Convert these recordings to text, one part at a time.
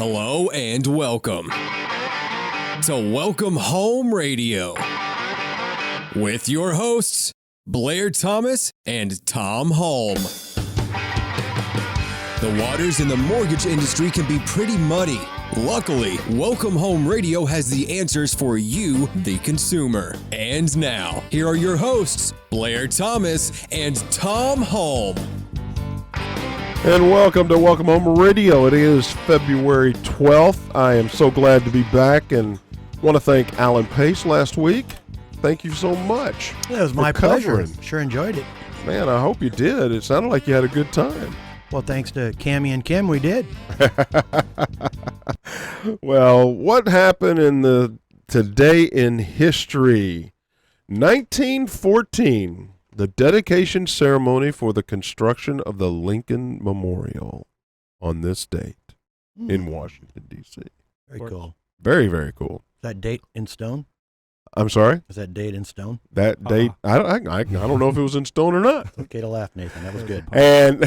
Hello and welcome to Welcome Home Radio with your hosts, Blair Thomas and Tom Holm. The waters in the mortgage industry can be pretty muddy. Luckily, Welcome Home Radio has the answers for you, the consumer. And now, here are your hosts, Blair Thomas and Tom Holm. And welcome to Welcome Home Radio. It is February 12th. I am so glad to be back and want to thank Alan Pace last week. Thank you so much. It was my pleasure. Sure enjoyed it. Man, I hope you did. It sounded like you had a good time. Well, thanks to Cammie and Kim, we did. Well, what happened in the today in history? 1914. The dedication ceremony for the construction of the Lincoln Memorial on this date in Washington, D.C. Very cool. Very, very cool. Is that date in stone? I'm sorry? Is that date in stone? That date, I don't know if it was in stone or not. Okay to laugh, Nathan. That was good. And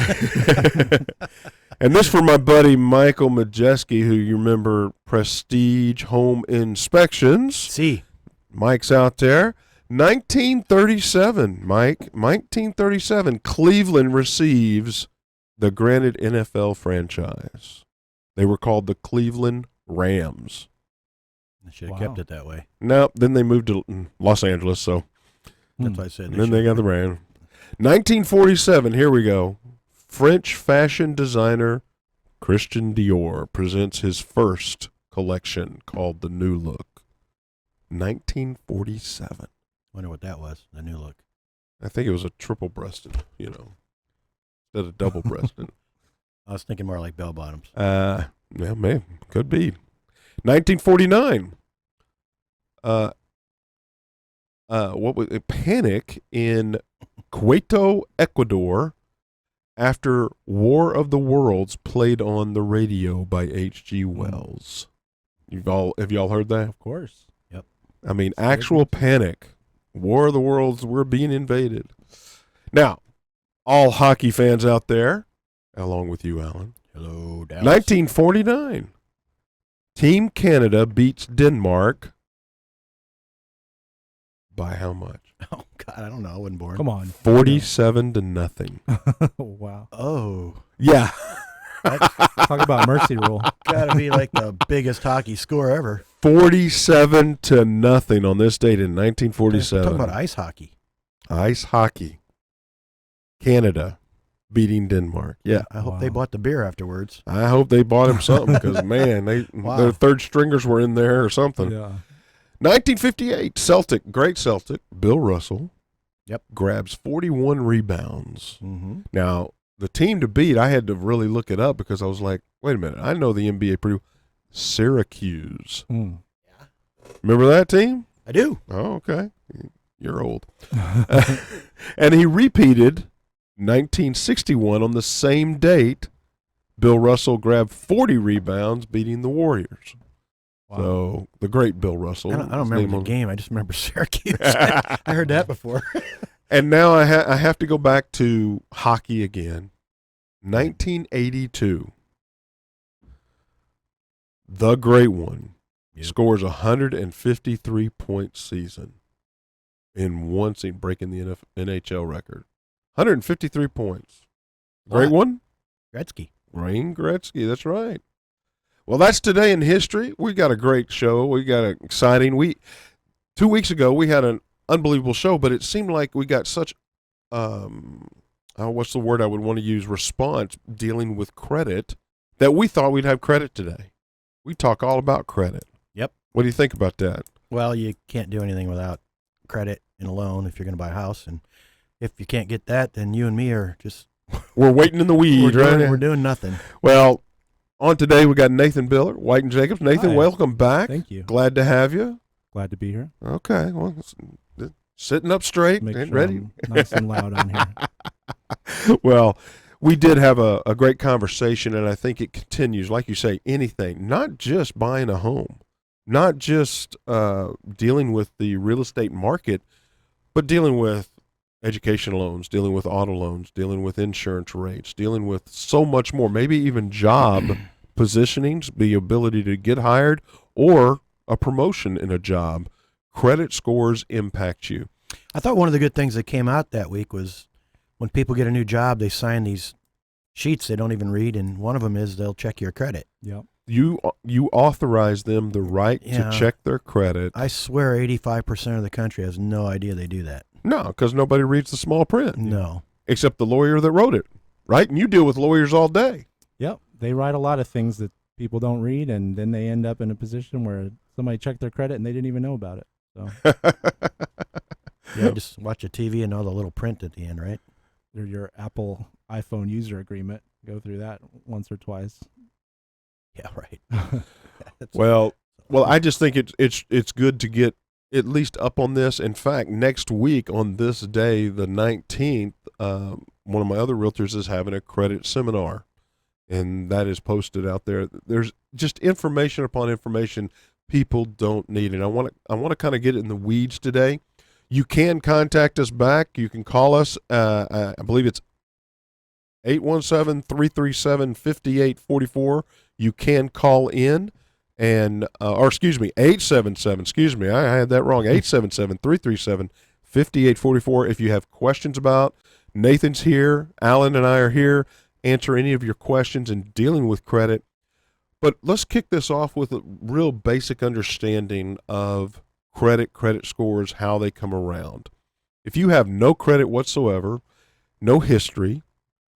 and this for my buddy Michael Majeski, who you remember Prestige Home Inspections. See. Mike's out there. 1937, Mike. 1937, Cleveland receives the granted NFL franchise. They were called the Cleveland Rams. I should have kept it that way. No, then they moved to Los Angeles, so that's what I said. Then they got the Rams. 1947, here we go. French fashion designer Christian Dior presents his first collection called the New Look. 1947. Wonder what that was, the New Look. I think it was a triple-breasted, instead of double-breasted. I was thinking more like bell bottoms. Yeah, maybe. Could be. 1949. What was it? Panic in Quito, Ecuador, after War of the Worlds played on the radio by H.G. Wells. Have y'all heard that? Of course. Yep. I mean, actual panic. War of the Worlds, we're being invaded. Now, all hockey fans out there, along with you, Alan. Hello, Dallas. 1949. Team Canada beats Denmark by how much? Oh, God, I don't know. I wasn't born. Come on. 47-0. Wow. Oh. Yeah. Talk about mercy rule. Got to be like the biggest hockey score ever. 47-0 on this date in 1947. Talk about ice hockey. Ice hockey. Canada beating Denmark. Yeah. I hope they bought the beer afterwards. I hope they bought him something because, man, their third stringers were in there or something. Yeah. 1958, great Celtic, Bill Russell. Yep. Grabs 41 rebounds. Mm-hmm. Now, the team to beat, I had to really look it up because I was like, wait a minute, I know the NBA pretty well. Syracuse. Mm. Yeah. Remember that team? I do. Oh, okay. You're old. And he repeated 1961 on the same date. Bill Russell grabbed 40 rebounds, beating the Warriors. Wow. So, the great Bill Russell. I don't remember the game. I just remember Syracuse. I heard that before. And now I have to go back to hockey again. 1982. The great one scores 153-point season in one season, breaking the NHL record. 153 points. Great one? Gretzky. Wayne Gretzky, that's right. Well, that's today in history. We got a great show. We got an exciting. 2 weeks ago we had an unbelievable show, but it seemed like we got such what's the word I would want to use, response dealing with credit, that we thought we'd have credit today. We talk all about credit. Yep. What do you think about that? Well, you can't do anything without credit and a loan if you're going to buy a house, and if you can't get that, then you and me are just we're waiting in the weeds, right? We're doing nothing. Well, on today we got Nathan Biller, White and Jacobs. Nathan, Hi. welcome back. Thank you. Glad to have you. Glad to be here. Okay. Well, sitting up straight Make and sure ready. I'm nice and loud on here. Well, we did have a great conversation, and I think it continues. Like you say, anything, not just buying a home, not just dealing with the real estate market, but dealing with education loans, dealing with auto loans, dealing with insurance rates, dealing with so much more, maybe even job positionings, the ability to get hired, or a promotion in a job. Credit scores impact you. I thought one of the good things that came out that week was when people get a new job, they sign these sheets they don't even read, and one of them is they'll check your credit. Yep. You authorize them the right Yeah. to check their credit. I swear 85% of the country has no idea they do that. No, because nobody reads the small print. No. Except the lawyer that wrote it, right? And you deal with lawyers all day. Yep. They write a lot of things that people don't read, and then they end up in a position where somebody checked their credit and they didn't even know about it. So Yeah, just watch a TV and all the little print at the end, right? your Apple iPhone user agreement, go through that once or twice. Yeah, right. Well, I just think it's good to get at least up on this. In fact, next week on this day, the 19th, one of my other realtors is having a credit seminar, and that is posted out there. There's just information upon information people don't need, and I want to kind of get in the weeds today. You can contact us back. You can call us. I believe it's 817-337-5844. You can call in and, or excuse me, 877, excuse me, I had that wrong, 877-337-5844. If you have questions about, Nathan's here, Alan and I are here, answer any of your questions in dealing with credit. But let's kick this off with a real basic understanding of credit scores, how they come around. If you have no credit whatsoever, no history,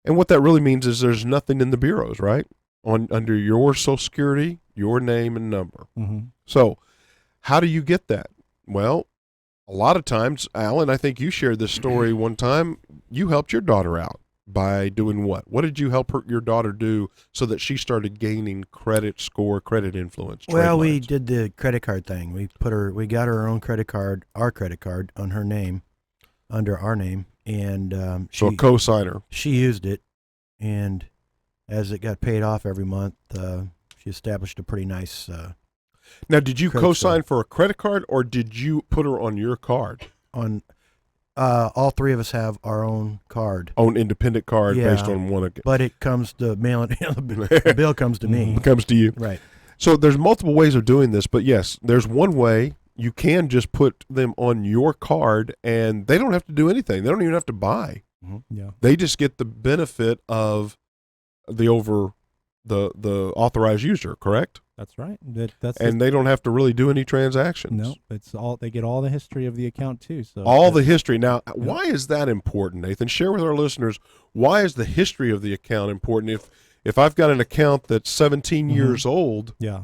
and what that really means is there's nothing in the bureaus, right? Under your Social Security, your name and number. Mm-hmm. So how do you get that? Well, a lot of times, Alan, I think you shared this story one time. You helped your daughter out by doing what? What did you help your daughter do so that she started gaining credit score, credit influence? Well, we lines? did the credit card thing. We got her own credit card, our credit card, on her name, under our name, and So a co-signer. she used it, and as it got paid off every month, she established a pretty nice Now, did you Credit co-sign score. for a credit card, or did you put her on your card, on. All three of us have our own card, own independent card Yeah. based on one account? but it comes to mail it. The bill comes to me. Comes to you. Right. So there's multiple ways of doing this, but yes, there's one way. You can just put them on your card, and they don't have to do anything. They don't even have to buy. Yeah. They just get the benefit of the authorized user, correct? That's right. That's And they don't have to really do any transactions. no. It's all they get all the history of the account too. So All the history. Now, why is that important, Nathan? Share with our listeners, why is the history of the account important? If I've got an account that's 17 years old, yeah.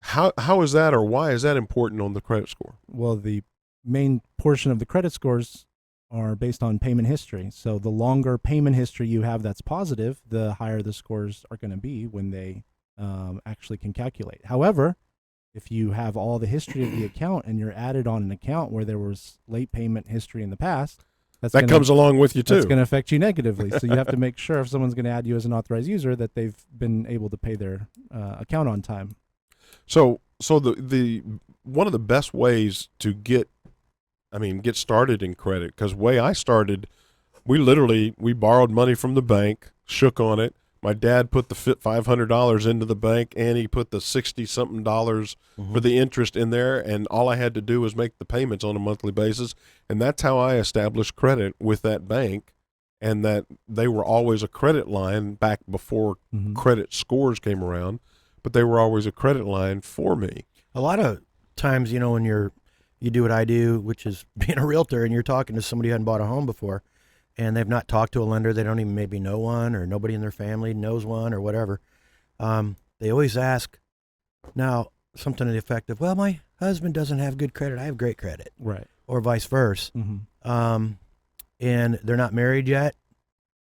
how is that, or why is that important on the credit score? Well, the main portion of the credit scores are based on payment history. So the longer payment history you have that's positive, the higher the scores are going to be when they actually can calculate. However, if you have all the history of the account and you're added on an account where there was late payment history in the past, That comes along with you, too. That's going to affect you negatively. So you have to make sure if someone's going to add you as an authorized user that they've been able to pay their account on time. So the one of the best ways to get started in credit, because the way I started, we borrowed money from the bank, shook on it. My dad put the $500 into the bank, and he put the $60-something for the interest in there, and all I had to do was make the payments on a monthly basis, and that's how I established credit with that bank, and that they were always a credit line back before credit scores came around, but they were always a credit line for me. A lot of times, when you do what I do, which is being a realtor, and you're talking to somebody who hadn't bought a home before, and they've not talked to a lender, they don't even maybe know one, or nobody in their family knows one, or whatever. They always ask, now, something to the effect of, well, my husband doesn't have good credit, I have great credit. Right. Or vice versa. And they're not married yet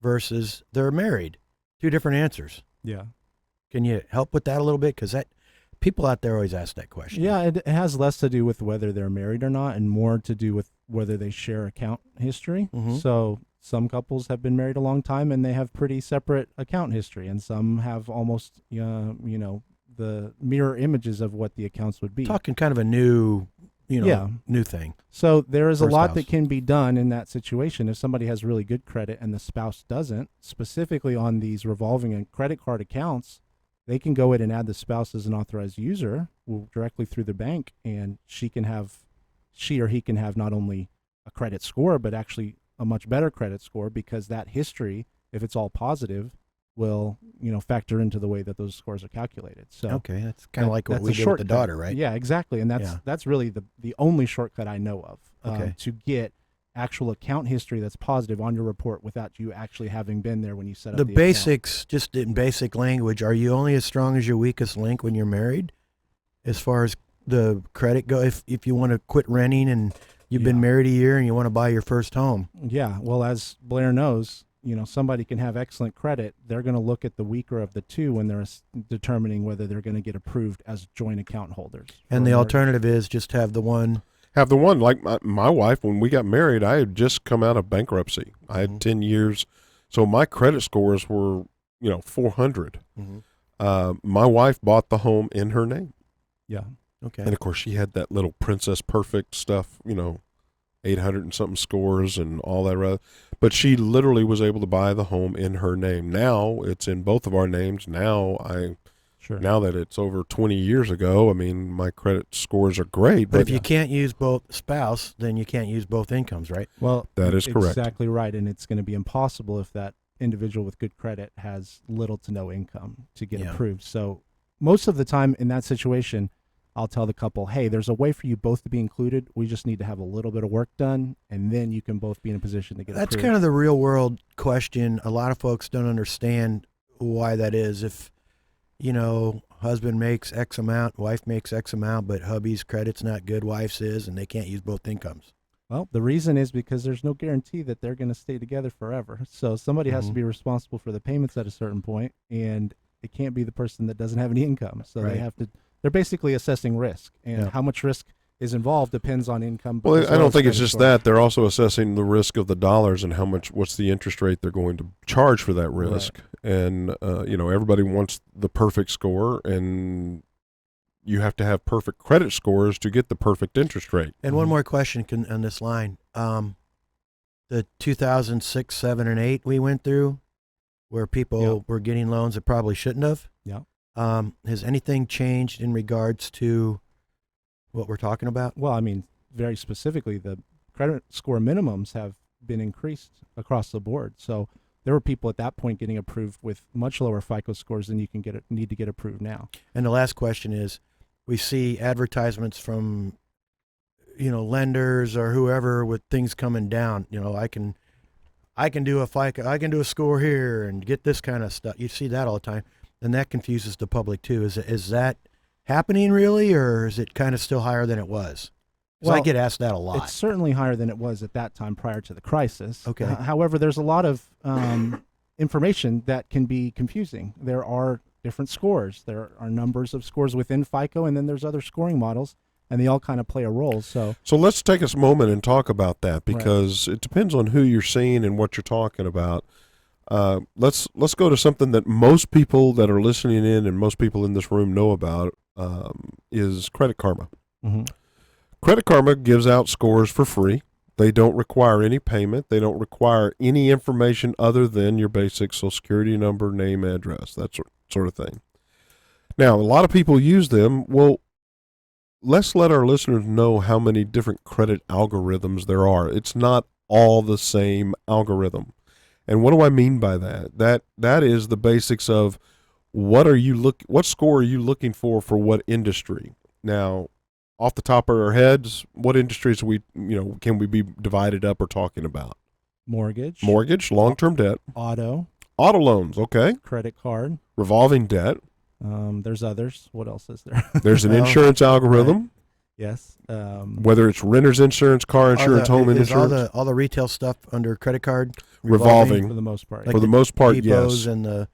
versus they're married. Two different answers. Yeah. Can you help with that a little bit? Because people out there always ask that question. Yeah, it has less to do with whether they're married or not and more to do with whether they share account history. So some couples have been married a long time and they have pretty separate account history, and some have almost, the mirror images of what the accounts would be. Talking kind of a new, new thing. So there is a First lot house. that can be done in that situation. If somebody has really good credit and the spouse doesn't, specifically on these revolving and credit card accounts, they can go in and add the spouse as an authorized user directly through the bank, and she or he can have not only a credit score, but actually a much better credit score, because that history, if it's all positive, will factor into the way that those scores are calculated. So okay, that's kind of like what we did with the daughter, right? Yeah, exactly, and that's really the only shortcut I know of to get actual account history that's positive on your report without you actually having been there when you set up the basics account. Just in basic language, are you only as strong as your weakest link when you're married as far as the credit go? If you want to quit renting and you've been married a year and you want to buy your first home? Yeah, well, as Blair knows, somebody can have excellent credit. They're going to look at the weaker of the two when they're determining whether they're going to get approved as joint account holders. And the alternative is just have the one. Like my wife, when we got married, I had just come out of bankruptcy. I had 10 years. So my credit scores were, 400. My wife bought the home in her name. Yeah. Okay. And of course she had that little Princess Perfect stuff, 800 and something scores and all that. But she literally was able to buy the home in her name. Now it's in both of our names. Now that it's over 20 years ago, I mean, my credit scores are great. But if you can't use both spouse, then you can't use both incomes, right? Well, that is correct. Exactly right. And it's going to be impossible if that individual with good credit has little to no income to get approved. So most of the time in that situation, I'll tell the couple, hey, there's a way for you both to be included. We just need to have a little bit of work done, and then you can both be in a position to get approved. That's kind of the real world question. A lot of folks don't understand why that is. If, husband makes X amount, wife makes X amount, but hubby's credit's not good, wife's is, and they can't use both incomes. Well, the reason is because there's no guarantee that they're going to stay together forever. So somebody has to be responsible for the payments at a certain point, and it can't be the person that doesn't have any income. So they're basically assessing risk, and how much risk is involved depends on income. Well, I don't think it's just that. They're also assessing the risk of the dollars and what's the interest rate they're going to charge for that risk. Right. And, everybody wants the perfect score, and you have to have perfect credit scores to get the perfect interest rate. And one more question on this line. The 2006, 7, and 8 we went through, where people were getting loans that probably shouldn't have. Yeah. Has anything changed in regards to what we're talking about? Well, I mean, very specifically, the credit score minimums have been increased across the board. So there were people at that point getting approved with much lower FICO scores than you can need to get approved now. And the last question is, we see advertisements from, lenders or whoever with things coming down. I can do a FICO, I can do a score here and get this kind of stuff. You see that all the time. And that confuses the public too. Is that happening really, or is it kind of still higher than it was? Well, I get asked that a lot. It's certainly higher than it was at that time prior to the crisis. Okay. However, there's a lot of information that can be confusing. There are different scores. There are numbers of scores within FICO, and then there's other scoring models, and they all kind of play a role. So let's take a moment and talk about that, because it depends on who you're seeing and what you're talking about. Let's go to something that most people that are listening in and most people in this room know about, is Credit Karma. Mm-hmm. Credit Karma gives out scores for free. They don't require any payment. They don't require any information other than your basic Social Security number, name, address, that sort of thing. Now, a lot of people use them. Well, let's let our listeners know how many different credit algorithms there are. It's not all the same algorithm. And what do I mean by that? That is the basics of what score are you looking for what industry? Now, off the top of our heads, what industries can we be divided up or talking about? Mortgage, long-term debt, auto loans, okay, credit card, revolving debt. There's others. What else is there? There's an insurance algorithm. Right. Yes. Whether it's renter's insurance, car insurance, home insurance. All the retail stuff under credit card? Revolving. For the most part. For the most part, yes. And the,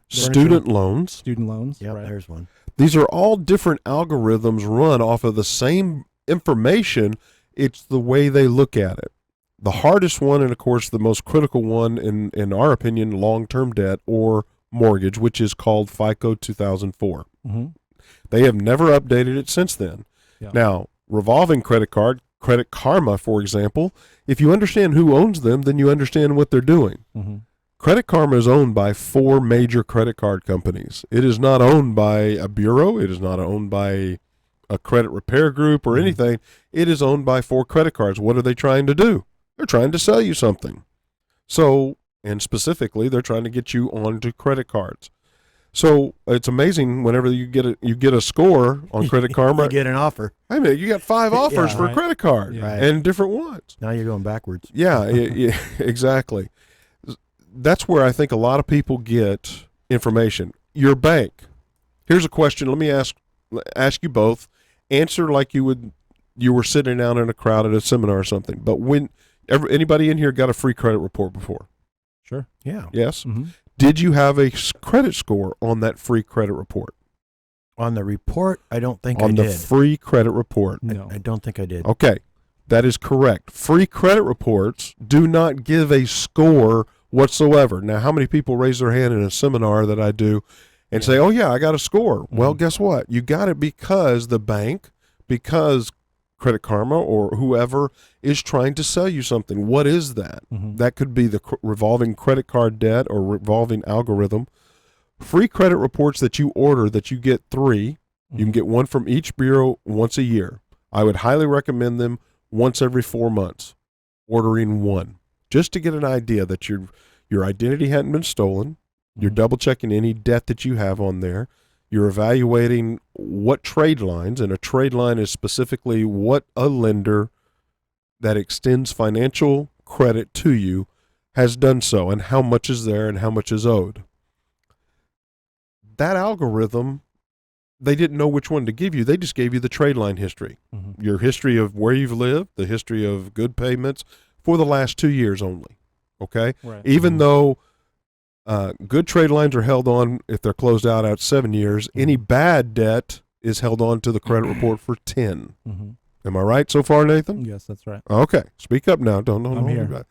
student loans. Student loans. Yeah, right. There's one. These are all different algorithms run off of the same information. It's the way they look at it. The hardest one, and of course the most critical one, in our opinion, long-term debt or mortgage, which is called FICO 2004. Mm-hmm. They have never updated it since then. Yeah. Now, revolving credit card, Credit Karma, for example, if you understand who owns them, then you understand what they're doing. Mm-hmm. Credit Karma is owned by 4 major credit card companies. It is not owned by a bureau. It is not owned by a credit repair group or anything. It is owned by 4 credit cards. What are they trying to do? They're trying to sell you something. So, and specifically, they're trying to get you onto credit cards. So it's amazing whenever you get a score on Credit Karma. You get an offer. I mean, you got 5 offers for a right. credit card Yeah. and different ones. Now you're going backwards. Yeah, yeah, exactly. That's where I think a lot of people get information. Your bank. Here's a question. Let me ask you both. Answer like you were sitting down in a crowd at a seminar or something. But anybody in here got a free credit report before? Sure. Yeah. Yes. Mm-hmm. Did you have a credit score on that free credit report? On the report, I don't think I On did. the free credit report. No. I don't think I did. Okay. That is correct. Free credit reports do not give a score whatsoever. Now, how many people raise their hand in a seminar that I do and say, oh, yeah, I got a score? Well, guess what? You got it because the bank, because Credit Karma or whoever is trying to sell you something. What is that? That could be the revolving credit card debt or revolving algorithm. Free credit reports that you order, that you get 3. You can get one from each bureau once a year. I would highly recommend them once every 4 months, ordering one, just to get an idea that your identity hadn't been stolen. You're double checking any debt that you have on there. You're evaluating what trade lines, and a trade line is specifically what a lender that extends financial credit to you has done so, and how much is there and how much is owed. That algorithm, they didn't know which one to give you. They just gave you the trade line history, your history of where you've lived, the history of good payments for the last 2 years only. Okay? Right. Even though good trade lines are held on if they're closed out at 7 years, any bad debt is held on to the credit report for 10. Am I right so far, Nathan? Yes, that's right. Okay. Speak up now. Don't I'm hold me here.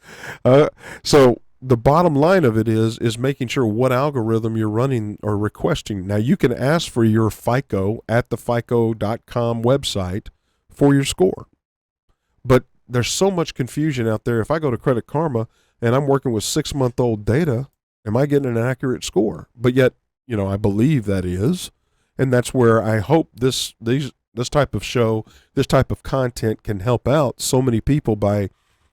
back. So the bottom line of it is making sure what algorithm you're running or requesting. Now, you can ask for your FICO at the FICO.com website for your score. But there's so much confusion out there. If I go to Credit Karma and I'm working with 6-month-old data, am I getting an accurate score? But yet, I believe that is. And that's where I hope this type of show, this type of content can help out so many people by,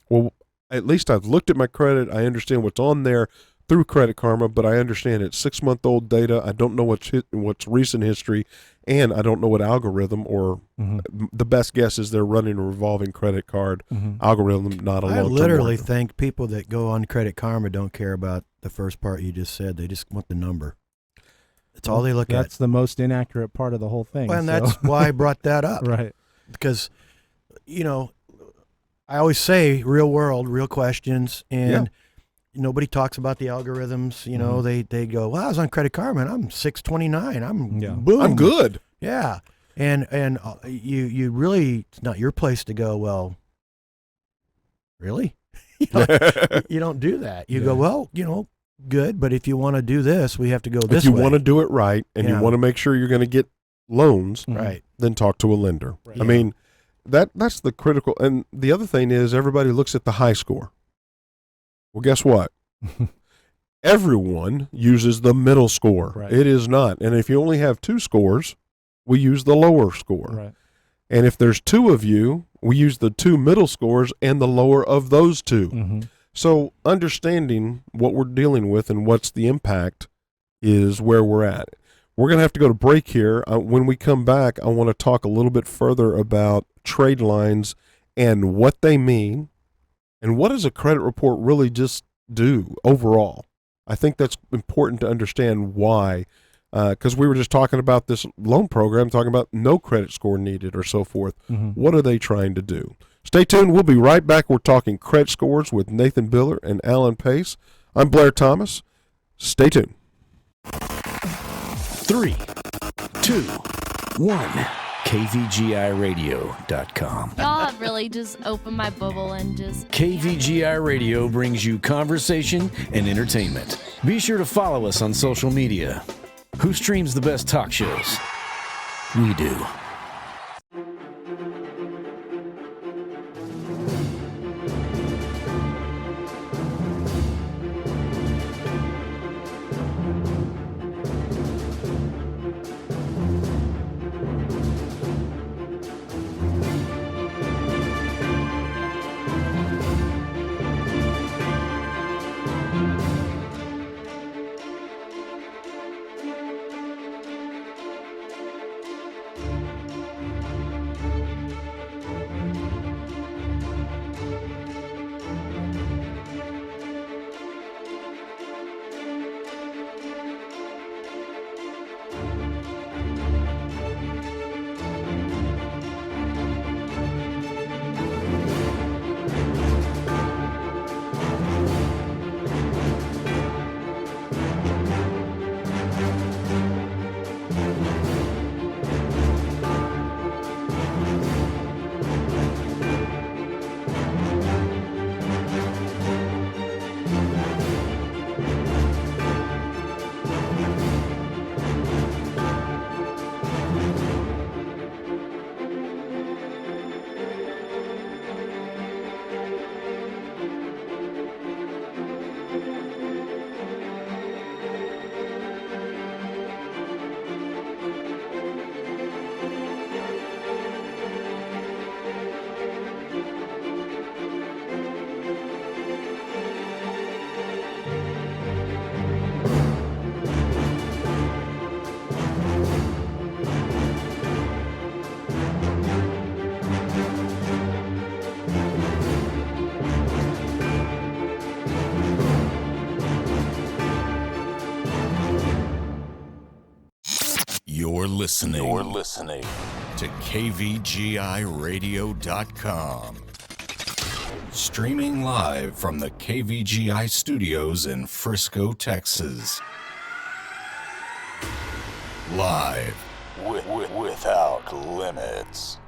well, at least I've looked at my credit. I understand what's on there through Credit Karma, but I understand it's 6-month-old data. I don't know what's recent history, and I don't know what algorithm or the best guess is they're running a revolving credit card algorithm, not a long-term I literally one. think people that go on Credit Karma don't care about the first part you just said. They just want the number. That's all they look at. That's the most inaccurate part of the whole thing. Well, and that's why I brought that up. right. Because, I always say real world, real questions, and nobody talks about the algorithms. They go, well, I was on Credit Karma and I'm 629. I'm boom. I'm good. Yeah. And you really, it's not your place to go, well, really? You don't do that. You go, well, good, but if you want to do this, we have to go this way. If you want to do it right and you want to make sure you're going to get loans, right, then talk to a lender. Right. I mean, that's the critical. And the other thing is everybody looks at the high score. Well, guess what? Everyone uses the middle score. Right. It is not. And if you only have 2 scores, we use the lower score. Right. And if there's 2 of you, we use the 2 middle scores and the lower of those 2. So understanding what we're dealing with and what's the impact is where we're at. We're going to have to go to break here. When we come back, I want to talk a little bit further about trade lines and what they mean and what does a credit report really just do overall. I think that's important to understand why, because we were just talking about this loan program, talking about no credit score needed or so forth. What are they trying to do? Stay tuned. We'll be right back. We're talking credit scores with Nathan Biller and Alan Pace. I'm Blair Thomas. Stay tuned. 3, 2, 1. KVGIRadio.com. Y'all have really just opened my bubble and just... KVGI Radio brings you conversation and entertainment. Be sure to follow us on social media. Who streams the best talk shows? We do. listening to KVGIRadio.com. Streaming live from the KVGI studios in Frisco, Texas. Live without limits.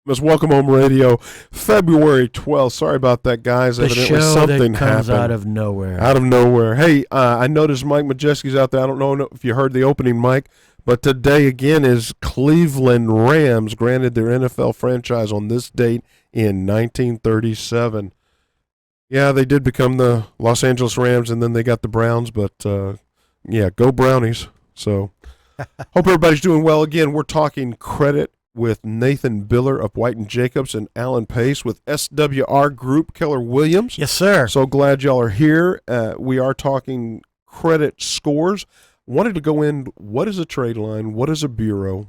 It's Welcome Home Radio, February 12th. Sorry about that, guys. The Evidently show something that comes happened. out of nowhere. Out of nowhere. Hey, I noticed Mike Majeski's out there. I don't know if you heard the opening, Mike, but today again is Cleveland Rams granted their NFL franchise on this date in 1937. Yeah, they did become the Los Angeles Rams, and then they got the Browns, but yeah, go Brownies. So hope everybody's doing well. Again, we're talking credit with Nathan Biller of White & Jacobs and Alan Pace with SWR Group, Keller Williams. Yes, sir. So glad y'all are here. We are talking credit scores. Wanted to go in, what is a trade line, what is a bureau,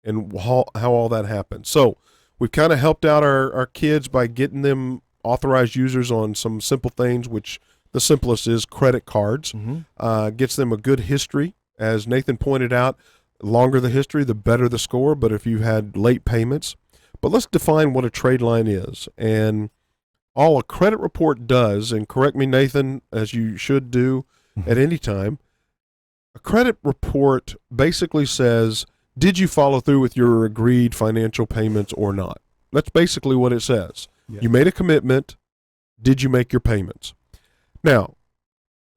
and how all that happens. So we've kind of helped out our kids by getting them authorized users on some simple things, which the simplest is credit cards. Gets them a good history. As Nathan pointed out, longer the history, the better the score, but if you had late payments. But let's define what a trade line is. And all a credit report does, and correct me, Nathan, as you should do at any time, a credit report basically says, did you follow through with your agreed financial payments or not? That's basically what it says. Yeah. You made a commitment. Did you make your payments? Now,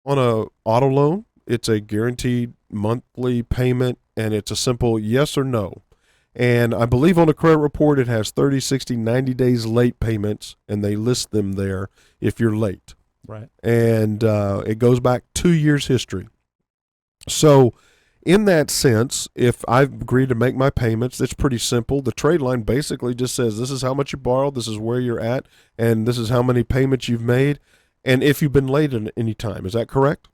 on a auto loan, it's a guaranteed monthly payment, and it's a simple yes or no. And I believe on a credit report it has 30, 60, 90 days late payments, and they list them there if you're late. Right. And it goes back 2 years history. So in that sense, if I've agreed to make my payments, it's pretty simple. The trade line basically just says this is how much you borrowed, this is where you're at, and this is how many payments you've made, and if you've been late at any time. Is that correct?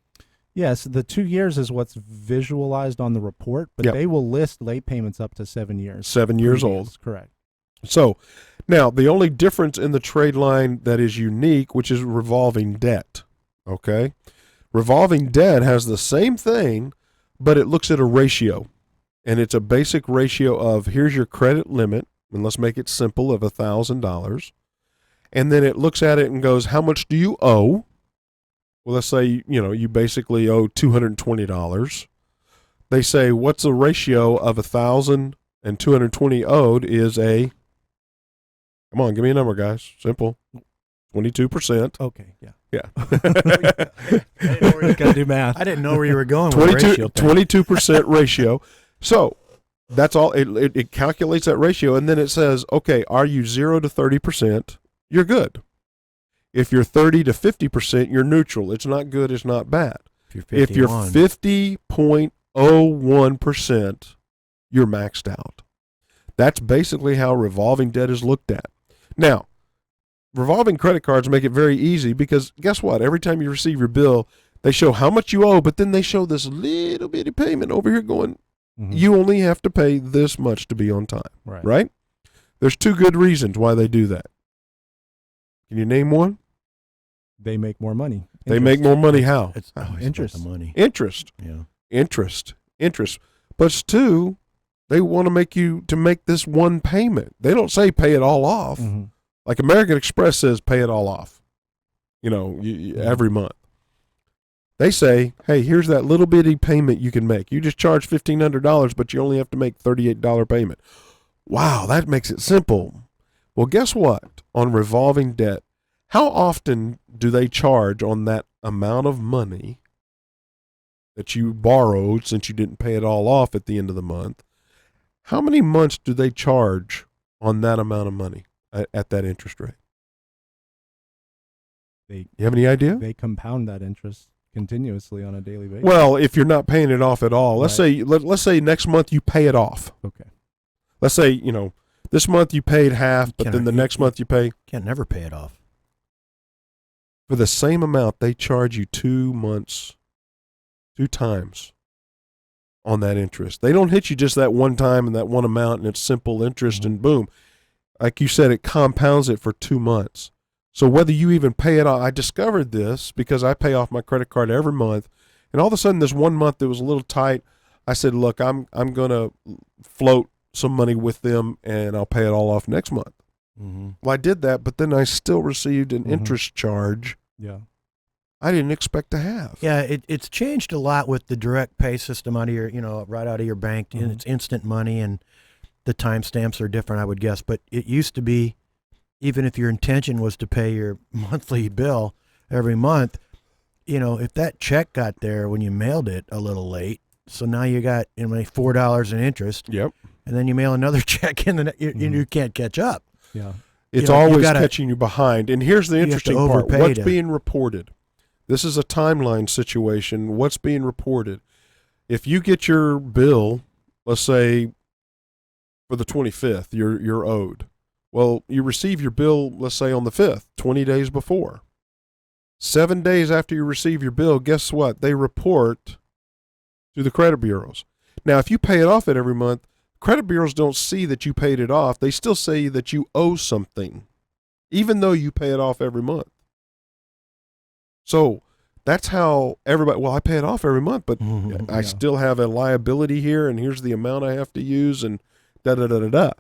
Yes, the 2 years is what's visualized on the report, but Yep. they will list late payments up to 7 years. 7 years old. Correct. So now the only difference in the trade line that is unique, which is revolving debt, okay? Revolving debt has the same thing, but it looks at a ratio, and it's a basic ratio of here's your credit limit, and let's make it simple, of $1,000, and then it looks at it and goes, how much do you owe? Well, let's say, you basically owe $220. They say, what's the ratio of 1,000 and 220 owed is come on, give me a number, guys. Simple. 22%. Okay, yeah. Yeah. Gotta do math. I didn't know where you were going with the ratio thing. 22% ratio. So That's all. It calculates that ratio, and then it says, okay, are you 0 to 30%? You're good. If you're 30 to 50%, you're neutral. It's not good. It's not bad. If you're 50.01%, you're maxed out. That's basically how revolving debt is looked at. Now, revolving credit cards make it very easy because guess what? Every time you receive your bill, they show how much you owe, but then they show this little bitty payment over here going, you only have to pay this much to be on time, right? There's two good reasons why they do that. Can you name one? They make more money. They make more money how? It's interest. The money. Interest. Yeah. Interest. But it's two, they want to make you to make this one payment. They don't say pay it all off. Like American Express says pay it all off, every month. They say, hey, here's that little bitty payment you can make. You just charge $1,500, but you only have to make $38 payment. Wow, that makes it simple. Well, guess what? On revolving debt, how often do they charge on that amount of money that you borrowed since you didn't pay it all off at the end of the month? How many months do they charge on that amount of money at that interest rate? You have any idea? They compound that interest continuously on a daily basis. Well, if you're not paying it off at all, let's say next month you pay it off. Okay. Let's say, this month you paid half, but then the next month you pay. Can't never pay it off. For the same amount, they charge you 2 months, 2 times on that interest. They don't hit you just that one time and that one amount and it's simple interest and boom. Like you said, it compounds it for 2 months. So whether you even pay it off, I discovered this because I pay off my credit card every month. And all of a sudden, this one month that was a little tight, I said, look, I'm going to float some money with them and I'll pay it all off next month. Well, I did that, but then I still received an interest charge. Yeah. I didn't expect to have. Yeah, it's changed a lot with the direct pay system out of your, right out of your bank. And it's instant money and the timestamps are different, I would guess. But it used to be, even if your intention was to pay your monthly bill every month, if that check got there when you mailed it a little late, so now you got $4 in interest. Yep. And then you mail another check in, and you can't catch up. Yeah. It's always catching you behind. And here's the interesting part. What's being reported? This is a timeline situation. What's being reported? If you get your bill, let's say for the 25th, you're owed. Well, you receive your bill, let's say on the 5th, 20 days before. 7 days after you receive your bill, guess what? They report to the credit bureaus. Now, if you pay it off every month, credit bureaus don't see that you paid it off. They still say that you owe something, even though you pay it off every month. So that's how everybody, well, I pay it off every month, but I still have a liability here, and here's the amount I have to use, and da-da-da-da-da.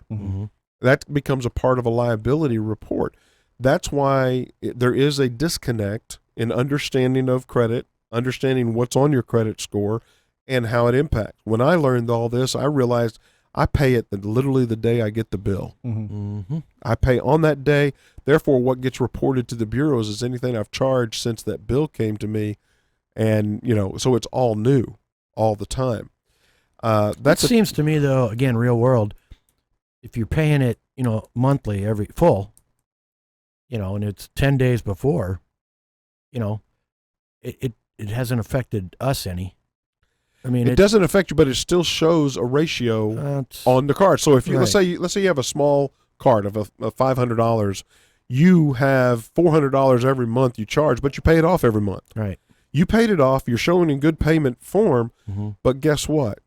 That becomes a part of a liability report. That's why there is a disconnect in understanding of credit, understanding what's on your credit score, and how it impacts. When I learned all this, I realized I pay it literally the day I get the bill. I pay on that day. Therefore, what gets reported to the bureaus is anything I've charged since that bill came to me. And, so it's all new all the time. That seems to me, though, again, real world, if you're paying it, monthly every full, and it's 10 days before, it hasn't affected us any. I mean, it doesn't affect you, but it still shows a ratio on the card. So if you let's say you have a small card of $500, you have $400 every month you charge, but you pay it off every month. Right. You paid it off. You're showing in good payment form, but guess what?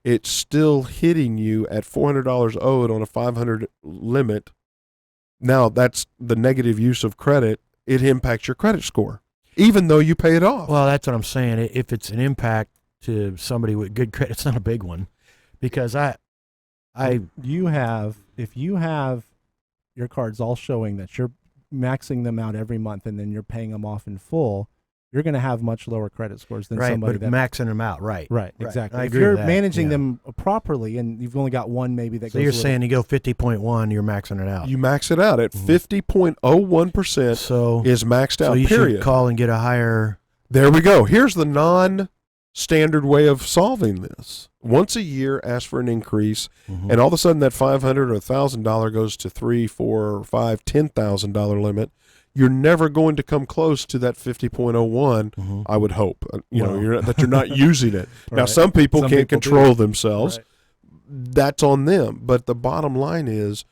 It's still hitting you at $400 owed on a $500 limit. Now that's the negative use of credit. It impacts your credit score, even though you pay it off. Well, that's what I'm saying. If it's an impact to somebody with good credit, it's not a big one, because if you have your cards all showing that you're maxing them out every month and then you're paying them off in full, you're going to have much lower credit scores than somebody but maxing them out, right, exactly. I if agree you're with that. managing them properly and you've only got one maybe that so goes. You're saying you go 50.1, you're maxing it out. You max it out at 50.01%. So is maxed out. So you period. should call and get a higher. There we go. Here's the standard way of solving this. Once a year, ask for an increase, and all of a sudden that $500 or $1,000 goes to $3,000, $4,000, $5,000, $10,000 limit. You're never going to come close to that 50.01. I would hope. That you're not using it. Now, some people can't control themselves. Right. That's on them. But the bottom line is,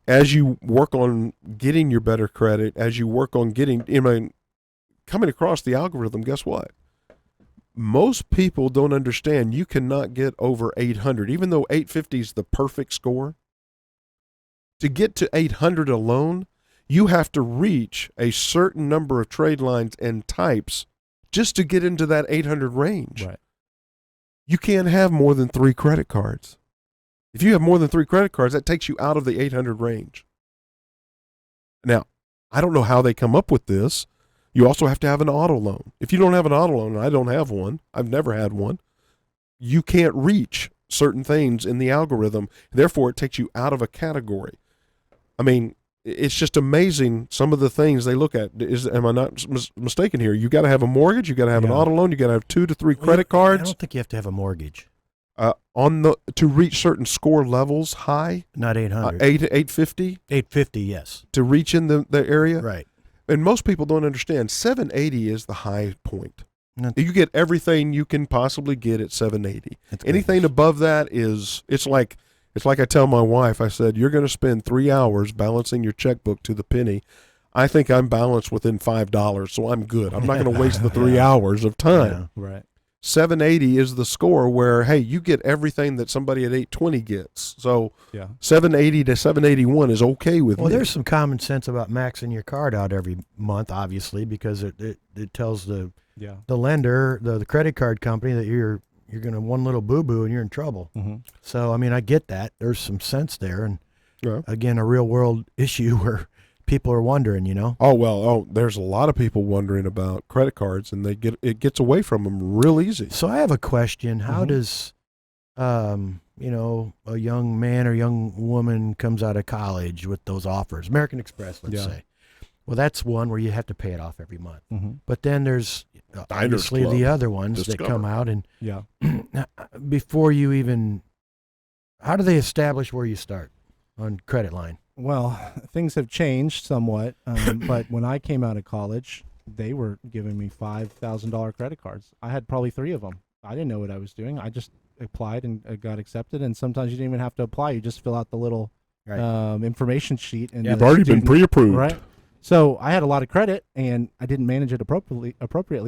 as you work on getting your better credit, as you work on coming across the algorithm, guess what? Most people don't understand you cannot get over 800, even though 850 is the perfect score. To get to 800 alone, you have to reach a certain number of trade lines and types just to get into that 800 range. Right. You can't have more than 3 credit cards. If you have more than 3 credit cards, that takes you out of the 800 range. Now, I don't know how they come up with this. You also have to have an auto loan. If you don't have an auto loan, and I don't have one, I've never had one, you can't reach certain things in the algorithm. Therefore, it takes you out of a category. I mean, it's just amazing some of the things they look at. Am I not mistaken here? You got to have a mortgage, you got to have an auto loan, you got to have 2 to 3 credit cards. I don't think you have to have a mortgage. To reach certain score levels high. Not 800. 850? 850, yes. To reach in the area? Right. And most people don't understand 780 is the high point. You get everything you can possibly get at 780. Anything above that it's like I tell my wife, I said, you're going to spend 3 hours balancing your checkbook to the penny. I think I'm balanced within $5, so I'm good. I'm not going to waste the 3 hours of time. Yeah, right. 780 is the score where, hey, you get everything that somebody at 820 gets. So 780 to 781 is okay with me. Well, there's some common sense about maxing your card out every month, obviously, because it tells the lender, the credit card company, that you're going to one little boo-boo and you're in trouble. So, I mean, I get that. There's some sense there. And, again, a real-world issue where people are wondering, there's a lot of people wondering about credit cards, and it gets away from them real easy. So I have a question. How does, a young man or young woman comes out of college with those offers, American Express, let's say. Well, that's one where you have to pay it off every month. But then there's obviously the other ones that come out, and before you even, how do they establish where you start on credit line? Well, things have changed somewhat, but when I came out of college, they were giving me $5,000 credit cards. I had probably 3 of them. I didn't know what I was doing. I just applied and got accepted, and sometimes you didn't even have to apply. You just fill out the little information sheet. And you've already been pre-approved. Right. So I had a lot of credit, and I didn't manage it appropriately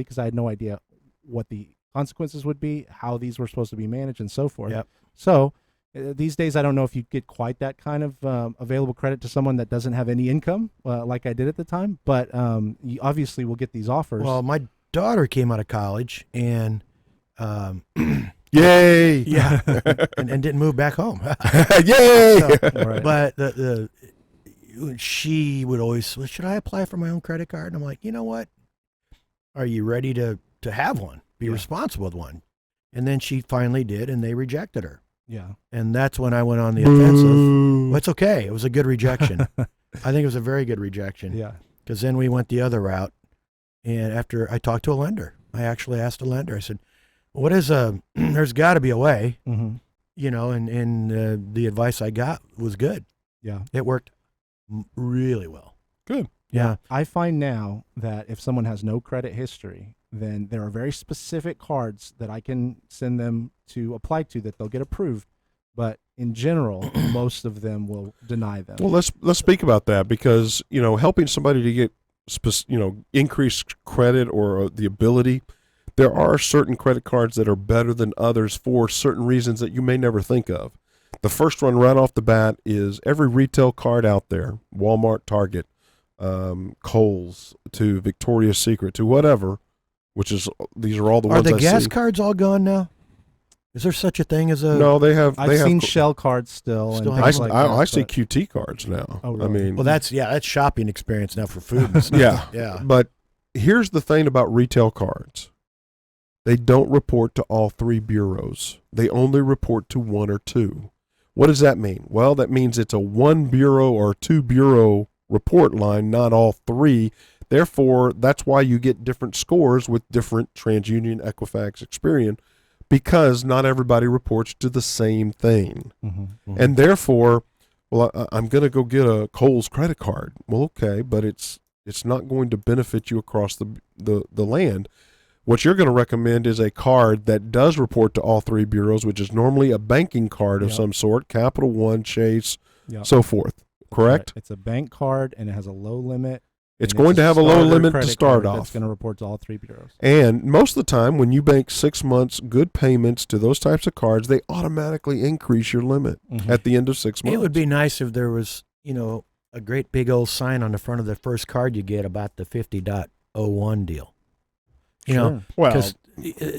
because I had no idea what the consequences would be, how these were supposed to be managed, and so forth. Yep. So these days, I don't know if you get quite that kind of available credit to someone that doesn't have any income, like I did at the time. But you obviously will get these offers. Well, my daughter came out of college and, yay! Yeah, and didn't move back home. Yay! So, but she would always, well, should I apply for my own credit card? And I'm like, you know what? Are you ready to have one? Be responsible with one. And then she finally did, and they rejected her. Yeah. And that's when I went on the offensive. Well, it's okay. It was a good rejection. I think it was a very good rejection. Yeah. Because then we went the other route. And after I talked to a lender, I actually asked a lender, I said, what is there's got to be a way, and the advice I got was good. Yeah. It worked really well. Good. Yeah. I find now that if someone has no credit history, then there are very specific cards that I can send them to apply to that they'll get approved. But in general, most of them will deny them. Well, let's speak about that, because helping somebody to get increased credit or the ability, there are certain credit cards that are better than others for certain reasons that you may never think of. The first one right off the bat is every retail card out there, Walmart, Target, Kohl's, to Victoria's Secret, to whatever. These are all the ones I see. Are the gas cards all gone now? Is there such a thing as a? No, they have. I've seen Shell cards still. I see QT cards now. Oh, really? I mean, well, that's shopping experience now for food. And stuff. Yeah. But here's the thing about retail cards: they don't report to all 3 bureaus. They only report to 1 or 2. What does that mean? Well, that means it's a 1 bureau or 2 bureau report line, not all 3. Therefore, that's why you get different scores with different TransUnion, Equifax, Experian, because not everybody reports to the same thing. And therefore, well, I'm going to go get a Kohl's credit card. Well, okay, but it's not going to benefit you across the land. What you're going to recommend is a card that does report to all three bureaus, which is normally a banking card of some sort, Capital One, Chase, so forth. Correct? Right. It's a bank card, and it has a low limit. It's going to have a low limit to start off. It's going to report to all three bureaus. And most of the time, when you bank 6 months good payments to those types of cards, they automatically increase your limit at the end of 6 months. It would be nice if there was, a great big old sign on the front of the first card you get about the 50.01 deal. You know, well,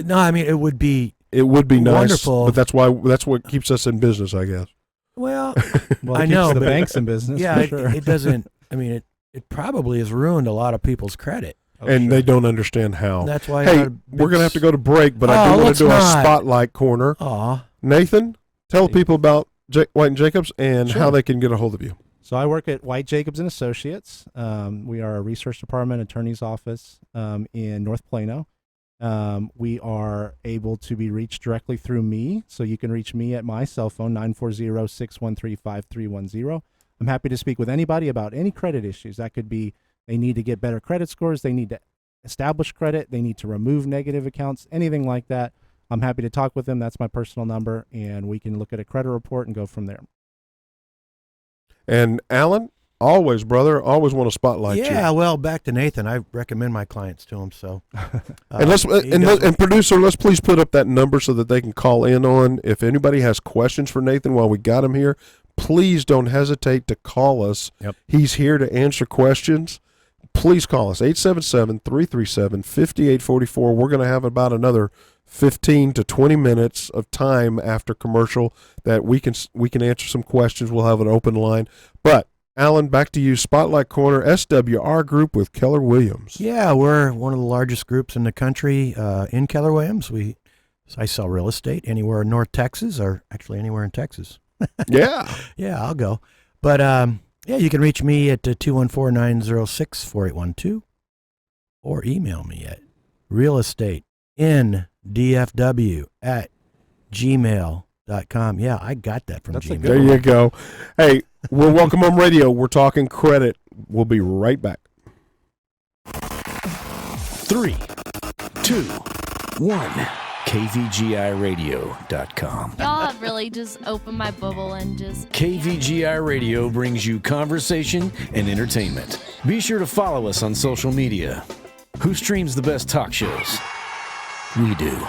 no, I mean, it would be nice, wonderful. but that's what keeps us in business, I guess. Well, Well, I it know keeps the but banks in business. Yeah, for it, sure. it doesn't. I mean, it probably has ruined a lot of people's credit. And they don't understand how. That's why. Hey, we're going to have to go to break, but I do want let's to do our not. spotlight corner. Aw. Nathan, tell people about White and Jacobs and Sure. how they can get a hold of you. So I work at White Jacobs and Associates. We are a research department, attorney's office in North Plano. We are able to be reached directly through me. So you can reach me at my cell phone, 940-613-5310. I'm happy to speak with anybody about any credit issues. That could be they need to get better credit scores, they need to establish credit, they need to remove negative accounts, anything like that. I'm happy to talk with them. That's my personal number, and we can look at a credit report and go from there. And Alan, always want to spotlight you. Yeah, well, back to Nathan. I recommend my clients to him. So, and producer, let's please put up that number so that they can call in on. If anybody has questions for Nathan while we got him here, please don't hesitate to call us. Yep. He's here to answer questions. Please call us 877-337-5844. We're going to have about another 15 to 20 minutes of time after commercial that we can answer some questions. We'll have an open line. But Alan, back to you. Spotlight Corner, SWR Group with Keller Williams. Yeah, we're one of the largest groups in the country in Keller Williams. I sell real estate anywhere in North Texas, or actually anywhere in Texas. Yeah. Yeah, I'll go. But yeah, you can reach me at 214-906-4812 or email me at realestatendfw@gmail.com. Yeah, I got that from Gmail. There you go. Hey, we're Welcome Home Radio. We're talking credit. We'll be right back. 3, 2, 1. KVGIRadio.com. Y'all have really just opened my bubble and just. KVGI Radio brings you conversation and entertainment. Be sure to follow us on social media. Who streams the best talk shows? We do.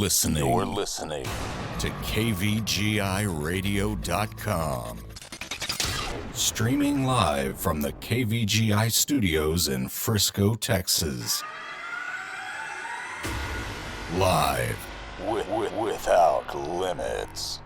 listening to KVGIRadio.com. Streaming live from the KVGI studios in Frisco, Texas. Live without limits.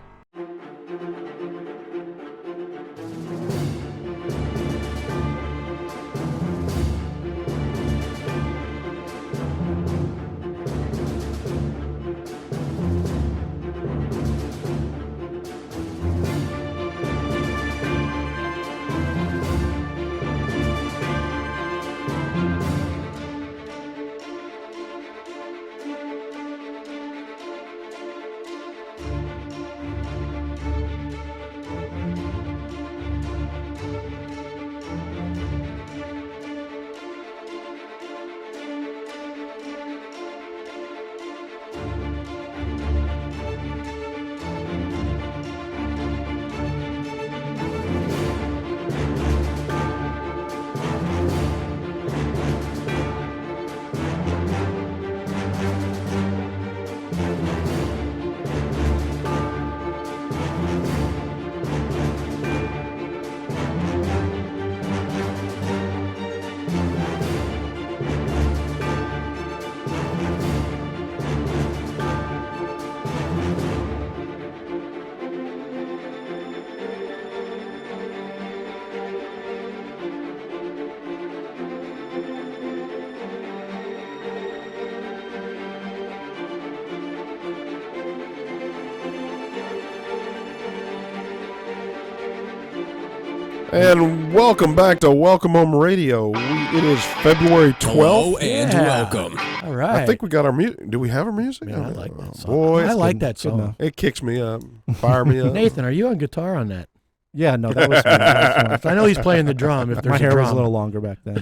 And welcome back to Welcome Home Radio. It is February 12th. Hello and welcome. All right. I think we got our music. Do we have our music? Man, I like that song. Boy, I it's like been- that song. It kicks me up, fire me up. Nathan, are you on guitar on that? Yeah, no, that was fun. That was fun. I know he's playing the drum. If there's My hair a drum. was a little longer back then.